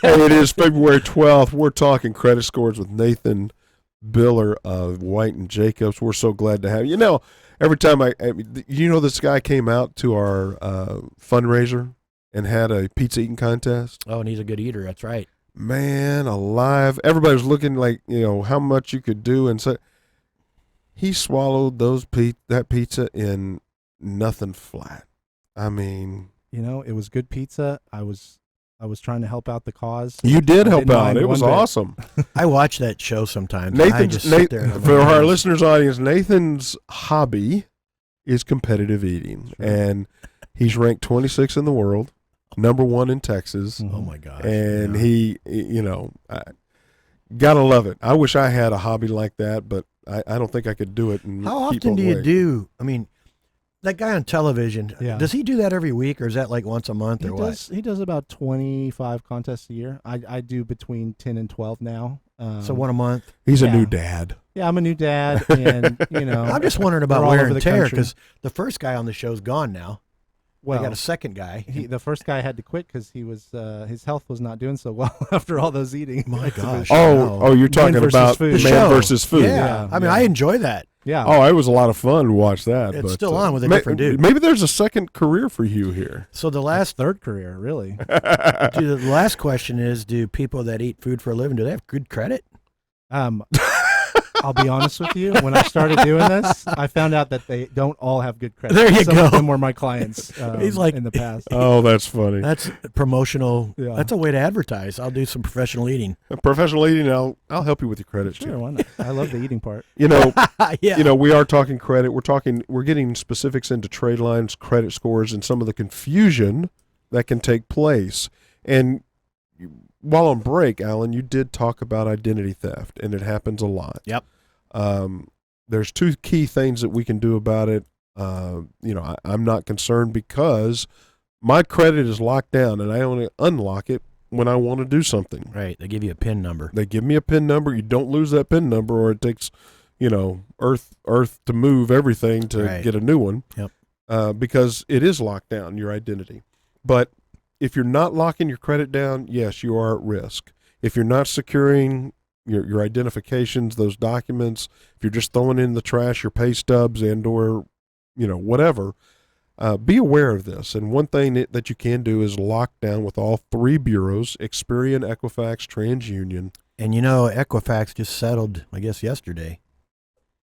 Hey, it is February 12th. We're talking credit scores with Nathan Biller of White and Jacobs. We're so glad to have you. You know, every time this guy came out to our fundraiser and had a pizza eating contest. Oh, and he's a good eater. That's right. Man alive. Everybody was looking like, how much you could do. And so he swallowed that pizza in nothing flat. I mean, It was good pizza. I was trying to help out the cause. you did I help didn't out. mind It was one bit. awesome. I watch that show sometimes. I just sit there and I'm For like, our listeners' audience, Nathan's hobby is competitive eating, and he's ranked 26 in the world, number 1 in Texas, oh my gosh. and yeah. he, gotta love it. I wish I had a hobby like that, but I don't think I could do it. And How keep often on do you weight. do? I mean, that guy on television. Yeah. Does he do that every week, or is that like once a month, or what? He does about 25 contests a year. I do between 10 and 12 now. So one a month. He's a Yeah. new dad. Yeah, I'm a new dad, and I'm just wondering about we're all wear over and the tear country. because the first guy on the show's gone now. well, We got a second guy. the first guy had to quit because he was his health was not doing so well after all those eating. My gosh. Oh, you're talking versus about food. man The show. versus food. Yeah. I mean, yeah. I enjoy that. Yeah. Oh, it was a lot of fun to watch that. It's but, still on with a different dude. Maybe there's a second career for you here. So the That's last third career, really. the last question is: do people that eat food for a living, do they have good credit? I'll be honest with you. When I started doing this, I found out that they don't all have good credit. There you Some go. of them were my clients. He's like- in the past. Oh, that's funny. That's promotional. Yeah. That's a way to advertise. I'll do some professional eating. Professional eating, I'll help you with your credit. Sure, Jim. why not? I love the eating part. Yeah. We are talking credit. We're getting specifics into trade lines, credit scores, and some of the confusion that can take place. And while on break, Alan, you did talk about identity theft, and it happens a lot. Yep. There's 2 key things that we can do about it. I'm not concerned because my credit is locked down, and I only unlock it when I want to do something. Right. They give you a PIN number. They give me a PIN number. You don't lose that PIN number, or it takes, Earth to move everything to Right. get a new one. Yep. Because it is locked down, your identity. But if you're not locking your credit down, yes, you are at risk. If you're not securing your identifications, those documents, if you're just throwing in the trash your pay stubs and or, whatever, be aware of this. And one thing that you can do is lock down with all 3 bureaus, Experian, Equifax, TransUnion, And you know, Equifax just settled, I guess, yesterday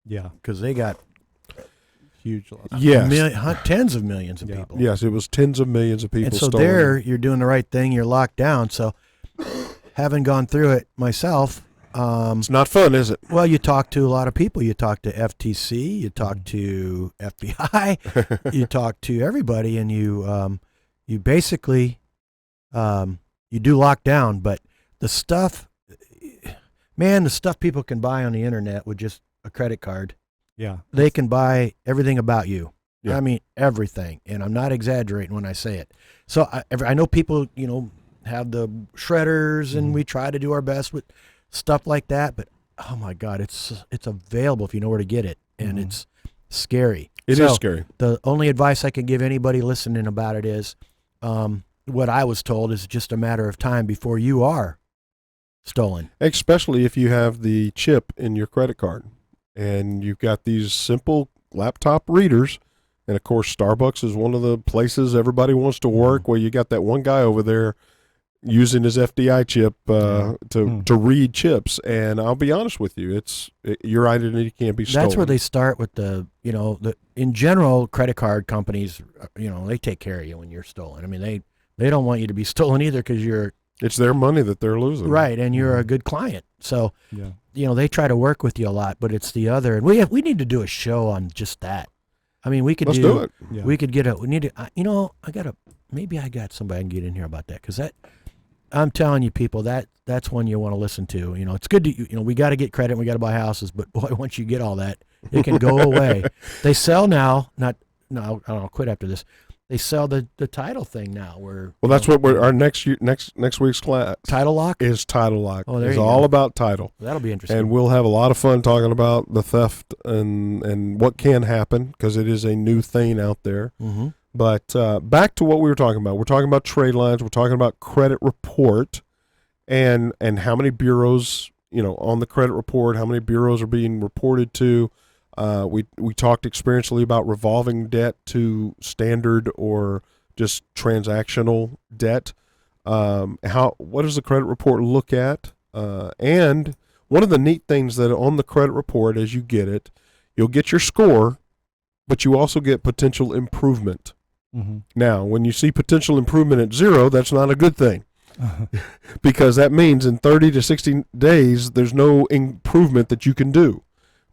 Yeah. because they got Huge loss. Yes. tens of millions of Yeah. people. Yes, it was tens of millions of people And so stolen. there, you're doing the right thing. You're locked down. So, having gone through it myself, It's not fun, is it? well, you talk to a lot of people. You talk to FTC. You talk to FBI. You talk to everybody, and you basically you do lock down. But the stuff, man, the stuff people can buy on the internet with just a credit card, Yeah. they can buy everything about you. Yeah. I mean, everything. And I'm not exaggerating when I say it. So I know people, have the shredders, and we try to do our best with stuff like that. But, oh, my God, it's available if you know where to get it. And it's scary. It is scary. The only advice I can give anybody listening about it is what I was told is just a matter of time before you are stolen. Especially if you have the chip in your credit card and you've got these simple laptop readers. And of course, Starbucks is one of the places everybody wants to work, where you got that one guy over there using his FDI chip to read chips. And I'll be honest with you, your identity can't be stolen. That's where they start with in general, credit card companies, they take care of you when you're stolen. I mean, they don't want you to be stolen either, because it's their money that they're losing. Right, and you're a good client. So, Yeah. they try to work with you a lot, but it's the other. And we need to do a show on just that. I mean, we could Let's do it. Yeah. We could we need to, maybe I got somebody I can get in here about that, because I'm telling you, people, that's one you want to listen to. It's good to, we got to get credit, we got to buy houses, but boy, once you get all that, it can go away. They sell now, I don't know, quit after this. They sell the title thing now. Well, that's what our next week's class Title lock is. Title lock. Oh, there It's you all go. about title. That'll be interesting. And we'll have a lot of fun talking about the theft and what can happen, because it is a new thing out there. Mm-hmm. But back to what we were talking about. We're talking about trade lines. We're talking about credit report and how many bureaus, on the credit report, how many bureaus are being reported to. We talked experientially about revolving debt to standard or just transactional debt. What does the credit report look at? And one of the neat things that on the credit report, as you get it, you'll get your score, but you also get potential improvement. Mm-hmm. Now, when you see potential improvement at 0, that's not a good thing, because that means in 30 to 60 days, there's no improvement that you can do.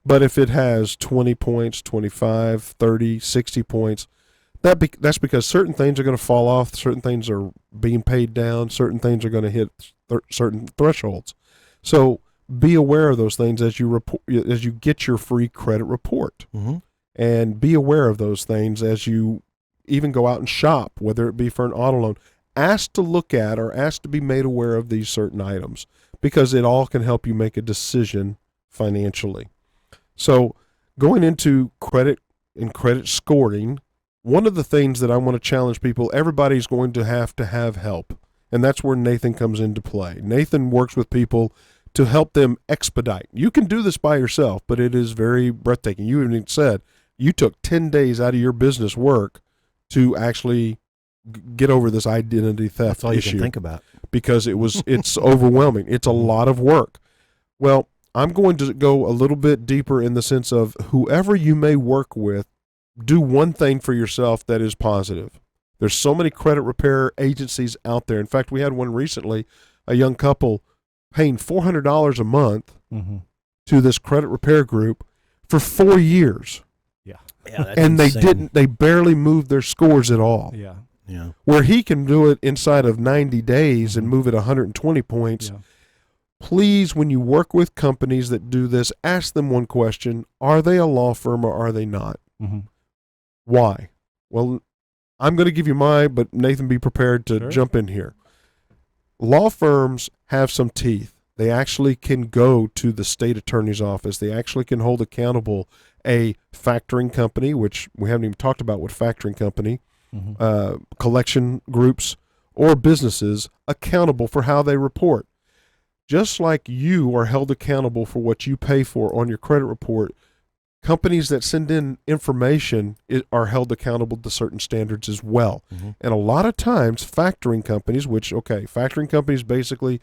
But if it has 20 points, 25, 30, 60 points, that's because certain things are going to fall off, certain things are being paid down, certain things are going to hit certain thresholds. So be aware of those things as you get your free credit report. Mm-hmm. And be aware of those things as you even go out and shop, whether it be for an auto loan. Ask to look at or ask to be made aware of these certain items, because it all can help you make a decision financially. So going into credit and credit scoring, one of the things that I want to challenge people, everybody's going to have help. And that's where Nathan comes into play. Nathan works with people to help them expedite. You can do this by yourself, but it is very breathtaking. You even said you took 10 days out of your business work to actually get over this identity theft That's all you issue. can think about. Because it's overwhelming. It's a lot of work. Well, I'm going to go a little bit deeper in the sense of whoever you may work with, do one thing for yourself that is positive. There's so many credit repair agencies out there. In fact, we had one recently, a young couple paying $400 a month to this credit repair group for 4 years. Yeah. Yeah, that's And insane. they barely moved their scores at all. Yeah. Yeah. Where he can do it inside of 90 days and move it 120 points. Yeah. Please, when you work with companies that do this, ask them one question. Are they a law firm or are they not? Mm-hmm. Why? Well, I'm going to give you but Nathan, be prepared to Sure. jump in here. Law firms have some teeth. They actually can go to the state attorney's office. They actually can hold accountable a factoring company, which we haven't even talked about what factoring company, collection groups, or businesses accountable for how they report. Just like you are held accountable for what you pay for on your credit report, companies that send in information are held accountable to certain standards as well. And a lot of times factoring companies, factoring companies basically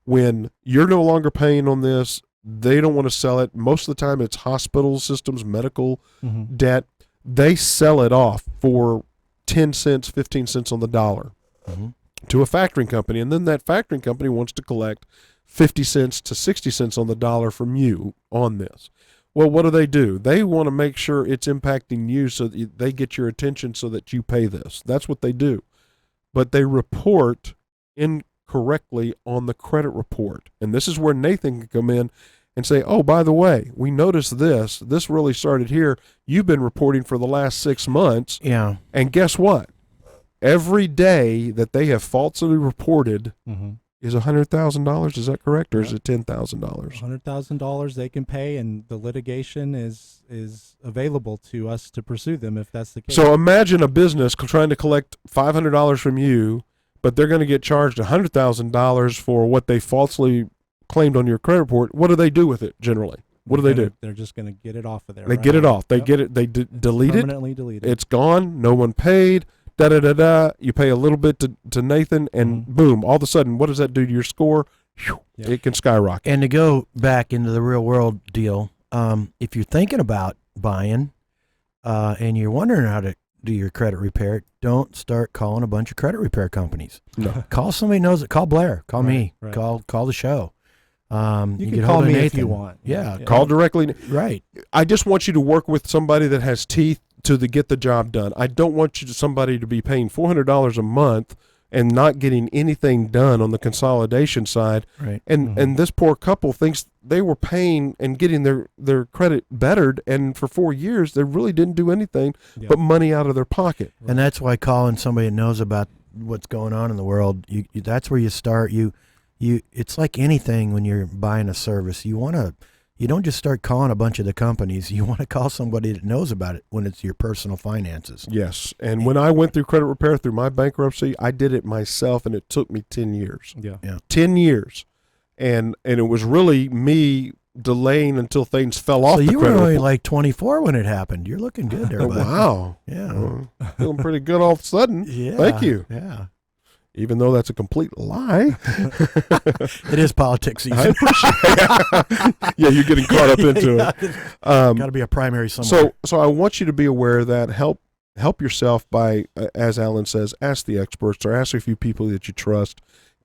when you're no longer paying on this, they don't want to sell it. Most of the time it's hospital systems, medical debt. They sell it off for 10 cents, 15 cents on the dollar to a factoring company. And then that factoring company wants to collect 50 cents to 60 cents on the dollar from you on this. Well, what do? They want to make sure it's impacting you so that they get your attention so that you pay this. That's what they do. But they report incorrectly on the credit report. And this is where Nathan can come in and say, oh, by the way, we noticed this. This really started here. You've been reporting for the last 6 months. Yeah. And guess what? Every day that they have falsely reported is $100,000. Is that correct, or is it $10,000? $100,000 they can pay, and the litigation is available to us to pursue them if that's the case. So imagine a business trying to collect $500 from you, but they're going to get charged $100,000 for what they falsely claimed on your credit report. What do they do with it generally? What do they do? They're just going to get it off of there. They get it off. They get it. They delete it. Permanently delete it. It's gone. No one paid. Da-da-da-da. You pay a little bit to Nathan, and boom, all of a sudden, what does that do to your score? Whew, it can skyrocket. And to go back into the real world deal, if you're thinking about buying and you're wondering how to do your credit repair, don't start calling a bunch of credit repair companies. No. Call somebody who knows it. Call Blair. Call me. Right. Call the show. You can get call hold of me if Nathan. you want. Yeah. Call directly. Right. I just want you to work with somebody that has teeth to get the job done. I don't want somebody to be paying $400 a month and not getting anything done on the consolidation side. Right. And this poor couple thinks they were paying and getting their credit bettered, and for 4 years they really didn't do anything but money out of their pocket. And that's why calling somebody that knows about what's going on in the world, that's where you start. It's like anything when you're buying a service. You don't just start calling a bunch of the companies. You want to call somebody that knows about it when it's your personal finances. Yes. And when I went through credit repair through my bankruptcy, I did it myself, and it took me 10 years. Yeah. 10 years. And it was really me delaying until things fell off the So you were credit only report. like 24 when it happened. You're looking good there, bud. Wow. Yeah. Feeling pretty good all of a sudden. Yeah. Thank you. Yeah. Even though that's a complete lie. It is politics I season. appreciate Yeah, you're getting caught up into it. Got to be a primary somewhere. So I want you to be aware that help yourself by, as Alan says, ask the experts or ask a few people that you trust.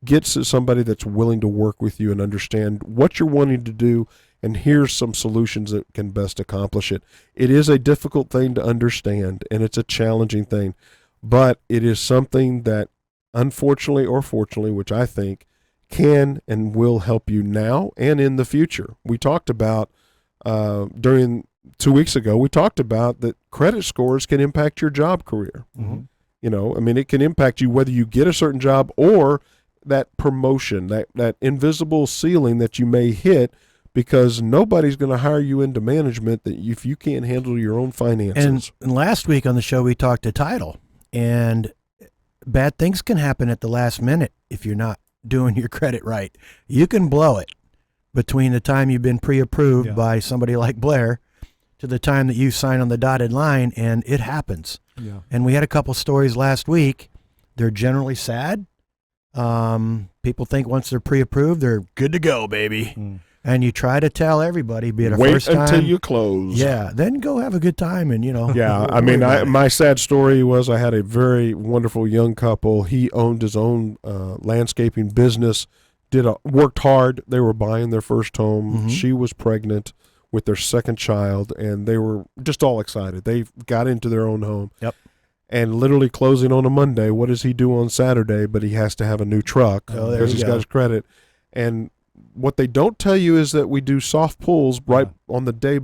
Get to somebody that's willing to work with you and understand what you're wanting to do, and here's some solutions that can best accomplish it. It is a difficult thing to understand, and it's a challenging thing, but it is something that, unfortunately or fortunately, which I think can and will help you now and in the future. We talked about during 2 weeks ago, we talked about that credit scores can impact your job career. It can impact you whether you get a certain job or that promotion, that invisible ceiling that you may hit, because nobody's going to hire you into management if you can't handle your own finances. And last week on the show, we talked to title, and bad things can happen at the last minute if you're not doing your credit right. You can blow it between the time you've been pre-approved by somebody like Blair to the time that you sign on the dotted line, and it happens. Yeah. And we had a couple stories last week. They're generally sad. People think once they're pre-approved, they're good to go, baby. And you try to tell everybody, be it a first time. Wait until you close. Yeah, then go have a good time, and Yeah, I mean, my sad story was I had a very wonderful young couple. He owned his own landscaping business, worked hard. They were buying their first home. She was pregnant with their second child, and they were just all excited. They got into their own home. Yep. And literally closing on a Monday. What does he do on Saturday? But he has to have a new truck because he's got his credit. And what they don't tell you is that we do soft pulls right on the day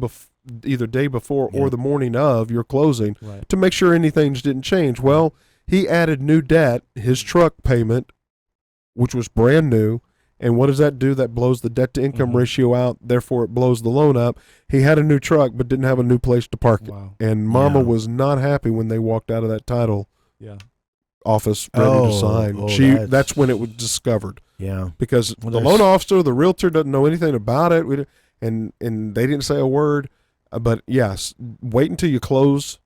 either day before or the morning of your closing to make sure anything didn't change. Well, he added new debt, his truck payment, which was brand new. And what does that do? That blows the debt to income ratio out. Therefore, it blows the loan up. He had a new truck, but didn't have a new place to park it. And Mama was not happy when they walked out of that title office ready to sign. That's when it was discovered. Yeah. Because the loan officer, the realtor doesn't know anything about it. And they didn't say a word. But yes, wait until you close.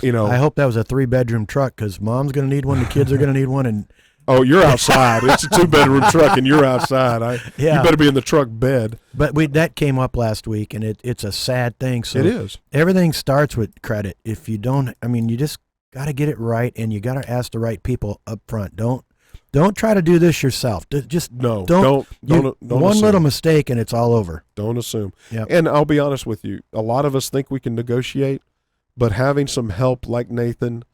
I hope that was a 3-bedroom truck, because Mom's going to need one, the kids are going to need one, and Oh, you're outside. It's a 2-bedroom truck, and you're outside. Yeah. You better be in the truck bed. But that came up last week, and it's a sad thing. So It is. everything starts with credit. If you don't, you just got to get it right, and you got to ask the right people up front. Don't try to do this yourself. Just Don't one assume. little mistake, and it's all over. Don't assume. Yep. And I'll be honest with you. A lot of us think we can negotiate, but having some help like Nathan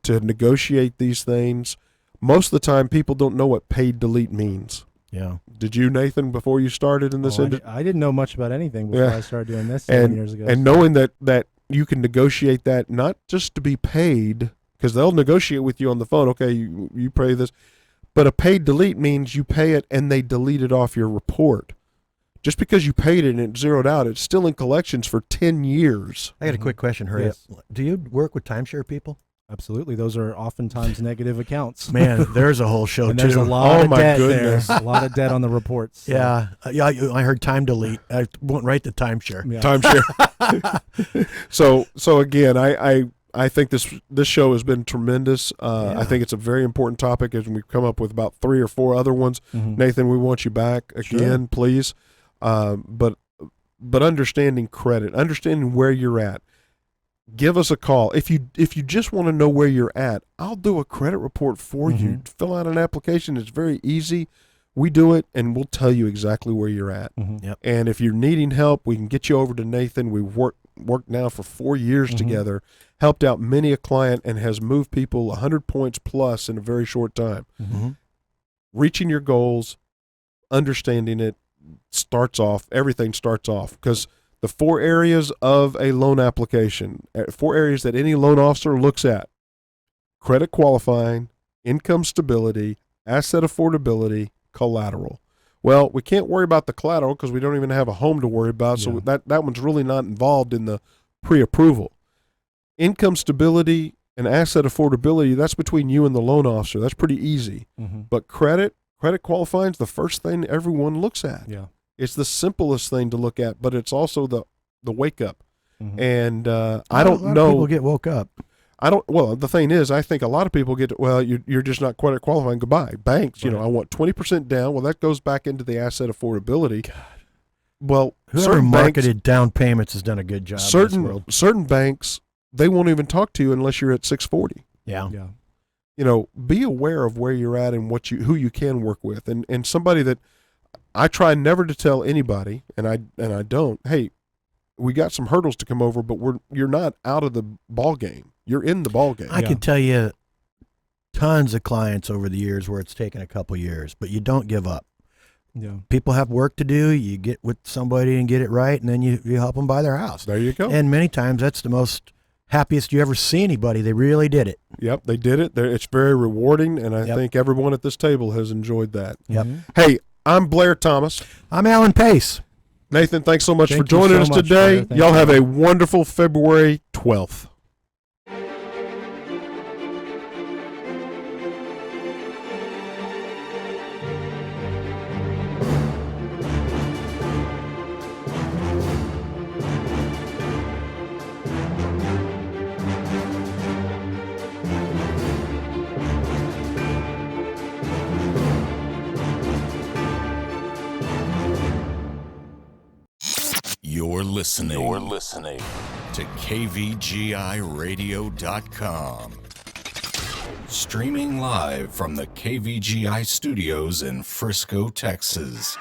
to negotiate these things, most of the time people don't know what paid delete means. Yeah. Did you, Nathan, before you started in this industry? I didn't know much about anything before I started doing this 7 years ago. And knowing that you can negotiate that not just to be paid, because they'll negotiate with you on the phone, okay, you pay this, but a paid delete means you pay it and they delete it off your report. Just because you paid it and it zeroed out, it's still in collections for 10 years. I got a quick question. Hurry up. Do you work with timeshare people? Absolutely. Those are oftentimes negative accounts. Man, there's a whole show, and too. there's a lot of debt goodness. there. A lot of debt on the reports. So. Yeah. I heard time delete. I went right to timeshare. Yeah. Timeshare. So again, I think this show has been tremendous. I think it's a very important topic, as we've come up with about 3 or 4 other ones. Mm-hmm. Nathan, we want you back again, please. But understanding credit, understanding where you're at. Give us a call. If you just want to know where you're at, I'll do a credit report for you. Fill out an application. It's very easy. We do it, and we'll tell you exactly where you're at. Mm-hmm. Yep. And if you're needing help, we can get you over to Nathan. We've worked now for 4 years together, helped out many a client, and has moved people 100 points plus in a very short time. Mm-hmm. Reaching your goals, understanding it, everything starts off, because the 4 areas of a loan application, 4 areas that any loan officer looks at: credit qualifying, income stability, asset affordability, collateral. Well, we can't worry about the collateral because we don't even have a home to worry about, so that one's really not involved in the pre-approval. Income stability and asset affordability, that's between you and the loan officer. That's pretty easy. Mm-hmm. But credit qualifying is the first thing everyone looks at. Yeah. It's the simplest thing to look at, but it's also the wake up. Mm-hmm. And I don't know. People get woke up. Well, the thing is, I think a lot of people you're just not credit qualifying. Goodbye. Banks, I want 20% down. Well, that goes back into the asset affordability. God. Well, whoever marketed down payments has done a good job in this world. Certain banks, they won't even talk to you unless you're at 640. Yeah. Yeah. Be aware of where you're at and who you can work with. And somebody that I try never to tell anybody, and I don't, hey, we got some hurdles to come over, but you're not out of the ball game. You're in the ball game. I can tell you tons of clients over the years where it's taken a couple years, but you don't give up. Yeah. People have work to do. You get with somebody and get it right, and then you help them buy their house. There you go. And many times that's the most happiest you ever see anybody. They really did it. Yep, they did it. It's very rewarding, and I think everyone at this table has enjoyed that. Yep. Hey, I'm Blair Thomas. I'm Alan Pace. Nathan, thanks so much Thank for joining you so us much, today. Blair. Y'all have a wonderful February 12th. You're listening to KVGIRadio.com. Streaming live from the KVGI studios in Frisco, Texas.